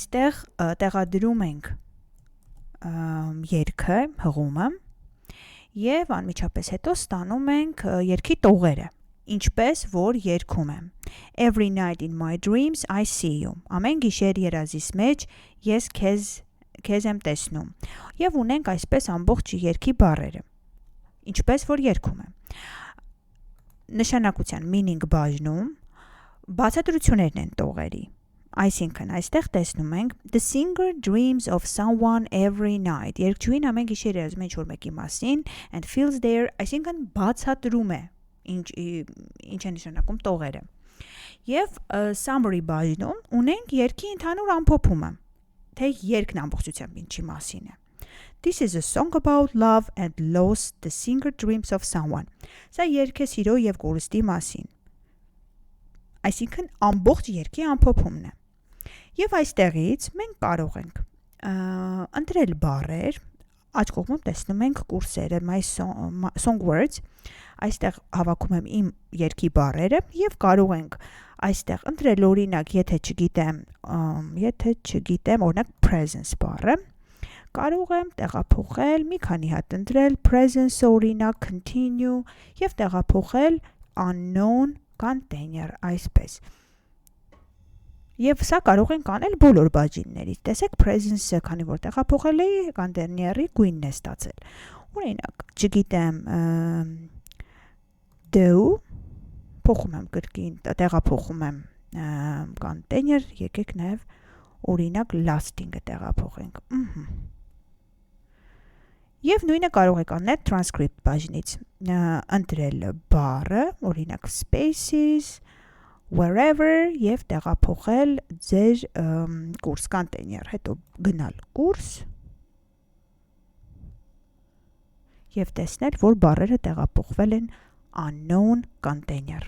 այստեղ տեղադրում ենք երգը, հղումը և անմիջապես հետո ստանում ենք երգի տողերը, ինչպես որ երգում եմ. Every night in my dreams I see you. Ամեն գիշեր երազիս մեջ ես քեզ եմ տեսնում։ Եվ ունենք այսպես ամբողջ երգի բառերը, ինչպես որ երգում եմ։ Նշանակության meaning բաժնում բացատրություններն են տողերի։ Այսինքն, այստեղ տեսնում ենք The singer dreams of someone every night. Երգչուհին ամեն գիշեր երազում է ինչ-որ մեկի մասին and feels there, այսինքն բացատրում է ինչ է նշանակում տողերը։ Եվ summary բաժնում ունենք երգի ընդհանուր ամփոփումը, թե երգն ամբողջությամբ ինչի մասին է։ This is a song about love and loss. The singer dreams of someone. Սա երգ է սիրո և կորստի մասին։ Այսինքն ամբողջ երգի ամփոփումն է։ Եվ այստեղից մենք կարող ենք ընտրել բառեր, աջ կողմում տեսնում ենք կուրսերը, my song words, այստեղ հավաքում եմ իմ երգի բառերը և կարող ենք այստեղ ընտրել օրինակ, եթե չգիտեմ, օրինակ presence բառը, կարող եմ տեղափոխել, մի քանի հատ ընտրել presence, օրինակ continue և տեղափոխել unknown container, այսպես։ Եվ սա կարող ենք անել բոլոր բաժիններից։ Տեսեք presence-ը, քանի որ տեղափոխել էի, container-ի գույնն է ստացել։ Օրինակ, չգիտեմ, do, փոխում եմ կրկին, տեղափոխում եմ container, եկեք նաև օրինակ lasting-ը տեղափոխենք։ Եվ նույնը կարող եք անել transcript բաժնից, ընտրել բառը, օրինակ spaces, wherever և տեղափոխել ձեր կուրս container, հետո գնալ կուրս և տեսնել, որ բառերը տեղափոխվել են unknown container։